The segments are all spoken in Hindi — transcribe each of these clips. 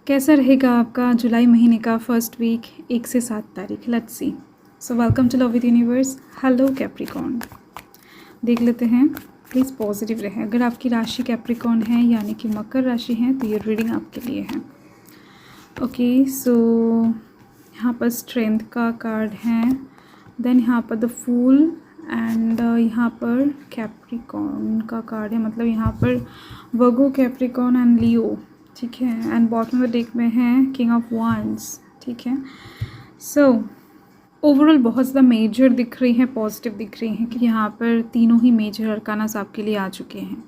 कैसा रहेगा आपका जुलाई महीने का फर्स्ट वीक 1 से 7 तारीख। Let's see. So welcome to love with universe. Hello Capricorn, देख लेते हैं। प्लीज़ पॉजिटिव रहे। अगर आपकी राशि कैप्रिकॉर्न है यानी कि मकर राशि है तो ये रीडिंग आपके लिए है। ओके, सो यहाँ पर स्ट्रेंथ का कार्ड है, देन यहाँ पर द फूल एंड यहाँ पर कैप्रिकॉर्न का कार्ड है, मतलब यहाँ पर वर्गो, कैप्रिकॉर्न एंड लियो, ठीक है। And bottom of the deck में है किंग ऑफ वांड्स, ठीक है। सो ओवरऑल बहुत ज़्यादा मेजर दिख रही हैं, पॉजिटिव दिख रही हैं कि यहाँ पर तीनों ही मेजर अरकानास आपके लिए आ चुके हैं।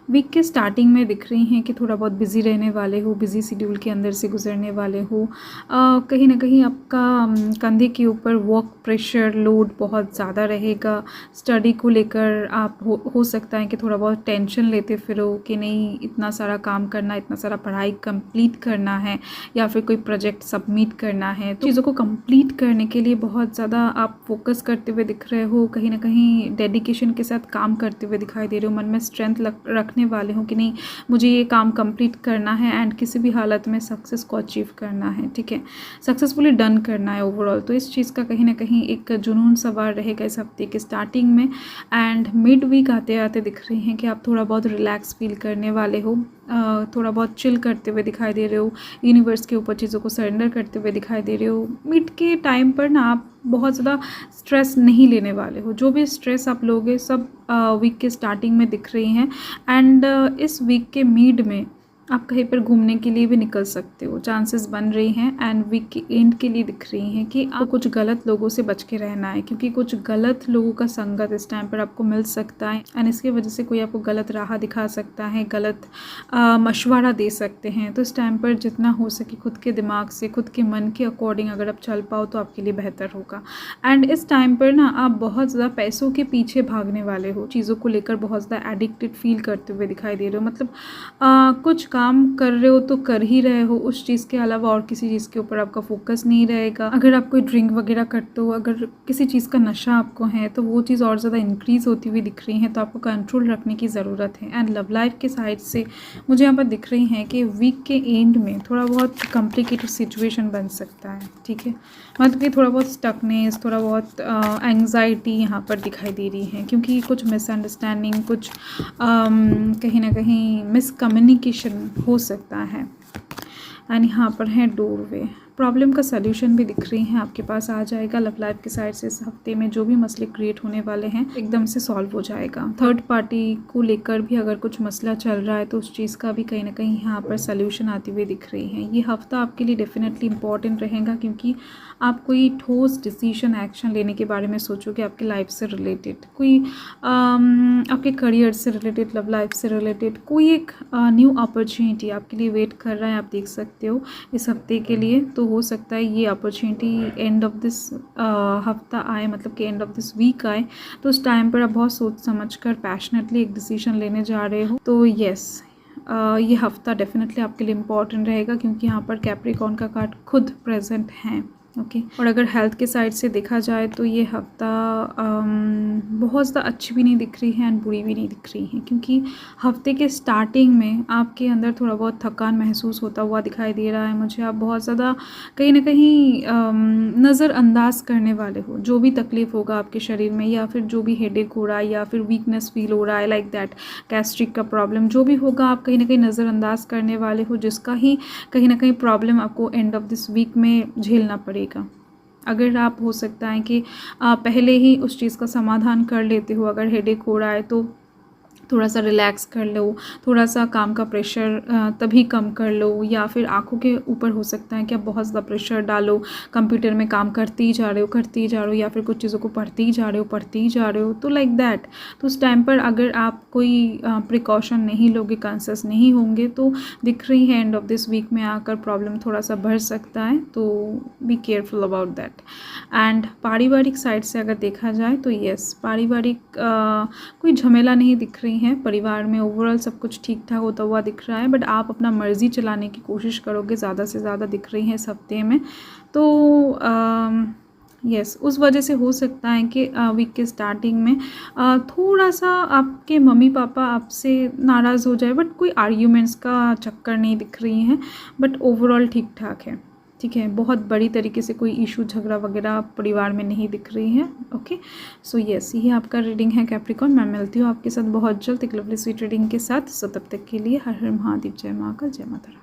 वीक के स्टार्टिंग में दिख रही हैं कि थोड़ा बहुत बिज़ी रहने वाले हो, बिज़ी शेड्यूल के अंदर से गुजरने वाले हो। कहीं ना कहीं आपका कंधे के ऊपर वर्क प्रेशर लोड बहुत ज़्यादा रहेगा। स्टडी को लेकर आप हो सकता है कि थोड़ा बहुत टेंशन लेते फिरो कि नहीं इतना सारा काम करना, इतना सारा पढ़ाई कंप्लीट करना है या फिर कोई प्रोजेक्ट सबमिट करना है। तो चीज़ों को कंप्लीट करने के लिए बहुत ज़्यादा आप फोकस करते हुए दिख रहे हो, कहीं ना कहीं डेडिकेशन के साथ काम करते हुए दिखाई दे रहे हो। मन में स्ट्रेंथ रखने वाले हो कि नहीं मुझे ये काम कंप्लीट करना है एंड किसी भी हालत में सक्सेस को अचीव करना है, ठीक है, सक्सेसफुली डन करना है ओवरऑल। तो इस चीज़ का कहीं ना कहीं एक जुनून सवार रहेगा इस हफ्ते के स्टार्टिंग में। एंड मिड वीक आते आते दिख रही हैं कि आप थोड़ा बहुत रिलैक्स फील करने वाले हो, थोड़ा बहुत चिल करते हुए दिखाई दे रहे हो, यूनिवर्स के ऊपर चीज़ों को सरेंडर करते हुए दिखाई दे रहे हो। मिड के टाइम पर ना आप बहुत ज़्यादा स्ट्रेस नहीं लेने वाले हो। जो भी स्ट्रेस आप लोगे सब वीक के स्टार्टिंग में दिख रही हैं। एंड इस वीक के मिड में आप कहीं पर घूमने के लिए भी निकल सकते हो, चांसेस बन रही हैं। एंड वीक के एंड के लिए दिख रही हैं कि आपको कुछ गलत लोगों से बच के रहना है, क्योंकि कुछ गलत लोगों का संगत इस टाइम पर आपको मिल सकता है एंड इसकी वजह से कोई आपको गलत राह दिखा सकता है, गलत मशवरा दे सकते हैं। तो इस टाइम पर जितना हो सके खुद के दिमाग से, खुद के मन के अकॉर्डिंग अगर आप चल पाओ तो आपके लिए बेहतर होगा। एंड इस टाइम पर ना आप बहुत ज़्यादा पैसों के पीछे भागने वाले हो, चीज़ों को लेकर बहुत ज़्यादा एडिक्टेड फील करते हुए दिखाई दे रहे हो। मतलब कुछ काम कर रहे हो तो कर ही रहे हो, उस चीज़ के अलावा और किसी चीज़ के ऊपर आपका फोकस नहीं रहेगा। अगर आप कोई ड्रिंक वगैरह करते हो, अगर किसी चीज़ का नशा आपको है तो वो चीज़ और ज़्यादा इंक्रीज़ होती हुई दिख रही है, तो आपको कंट्रोल रखने की ज़रूरत है। एंड लव लाइफ के साइड से मुझे यहाँ पर दिख रही हैं कि वीक के एंड में थोड़ा बहुत कॉम्प्लिकेटेड सिचुएशन बन सकता है, ठीक है। मतलब कि थोड़ा बहुत स्टकनेस, थोड़ा बहुत एंग्जाइटी यहाँ पर दिखाई दे रही है, क्योंकि कुछ मिसअंडरस्टैंडिंग, कुछ कहीं ना कहीं मिसकम्युनिकेशन हो सकता है। एंड यहाँ पर है डोरवे। प्रॉब्लम का सल्यूशन भी दिख रही है आपके पास आ जाएगा। लव लाइफ के साइड से इस हफ्ते में जो भी मसले क्रिएट होने वाले हैं एकदम से सॉल्व हो जाएगा। थर्ड पार्टी को लेकर भी अगर कुछ मसला चल रहा है तो उस चीज़ का भी कहीं ना कहीं यहाँ पर सल्यूशन आती हुई दिख रही है। ये हफ्ता आपके लिए डेफिनेटली इंपॉर्टेंट रहेगा, क्योंकि आप कोई ठोस डिसीजन, एक्शन लेने के बारे में सोचोगे आपकी लाइफ से रिलेटेड, कोई आपके करियर से रिलेटेड, लव लाइफ से रिलेटेड कोई एक न्यू अपॉर्चुनिटी आपके लिए वेट कर रहा है। आप देख सकते हो इस हफ्ते के लिए, तो हो सकता है ये अपॉर्चुनिटी एंड ऑफ दिस हफ्ता आए, मतलब कि एंड ऑफ दिस वीक आए। तो उस टाइम पर आप बहुत सोच समझ कर पैशनेटली एक डिसीजन लेने जा रहे हो। तो येस, ये हफ्ता डेफिनेटली आपके लिए इम्पॉर्टेंट रहेगा, क्योंकि यहाँ पर कैप्रिकॉर्न का कार्ड खुद प्रेजेंट है, ओके। और अगर हेल्थ के साइड से देखा जाए तो ये हफ्ता बहुत ज़्यादा अच्छी भी नहीं दिख रही है एंड बुरी भी नहीं दिख रही है, क्योंकि हफ्ते के स्टार्टिंग में आपके अंदर थोड़ा बहुत थकान महसूस होता हुआ दिखाई दे रहा है मुझे। आप बहुत ज़्यादा कहीं ना कहीं नज़रअंदाज करने वाले हो जो भी तकलीफ़ होगा आपके शरीर में, या फिर जो भी हेडेक हो रहा है या फिर वीकनेस फील हो रहा है, लाइक दैट गैस्ट्रिक का प्रॉब्लम जो भी होगा आप कहीं ना कहीं नज़रअंदाज करने वाले हो, जिसका ही कहीं ना कहीं प्रॉब्लम आपको एंड ऑफ दिस वीक में झेलना पड़ेगा। अगर आप हो सकता है कि पहले ही उस चीज़ का समाधान कर लेते हो, अगर हेडेक हो रहा है तो थोड़ा सा रिलैक्स कर लो, थोड़ा सा काम का प्रेशर तभी कम कर लो, या फिर आंखों के ऊपर हो सकता है कि आप बहुत ज़्यादा प्रेशर डालो, कंप्यूटर में काम करते ही जा रहे हो, या फिर कुछ चीज़ों को पढ़ते ही जा रहे हो, तो लाइक दैट। तो उस टाइम पर अगर आप कोई प्रिकॉशन नहीं लोगे, कॉन्शियस नहीं होंगे, तो दिख रही है एंड ऑफ दिस वीक में आकर प्रॉब्लम थोड़ा सा बढ़ सकता है, तो be careful about that. And पारिवारिक साइड से अगर देखा जाए तो येस, पारिवारिक कोई झमेला नहीं दिख रही है परिवार में, ओवरऑल सब कुछ ठीक ठाक होता हुआ दिख रहा है, बट आप अपना मर्जी चलाने की कोशिश करोगे ज़्यादा से ज़्यादा दिख रही है इस हफ्ते में। तो यस, उस वजह से हो सकता है कि वीक के स्टार्टिंग में थोड़ा-सा आपके मम्मी-पापा आपसे नाराज़ हो जाए, बट कोई आर्ग्यूमेंट्स का चक्कर नहीं दिख रही हैं, बट ओवरऑल ठीक-ठाक है, ठीक है? बहुत बड़ी तरीके से कोई इश्यू, झगड़ा वगैरह परिवार में नहीं दिख रही है, ओके? सो यस, ये आपका रीडिंग है कैप्रिकॉर्न। मैं मिलती हूँ आपके साथ बहुत जल्द एक लवली स्वीट रीडिंग के साथ। सो तब तक के लिए हर हर महादेव, जय महाकाल, जय माता रानी।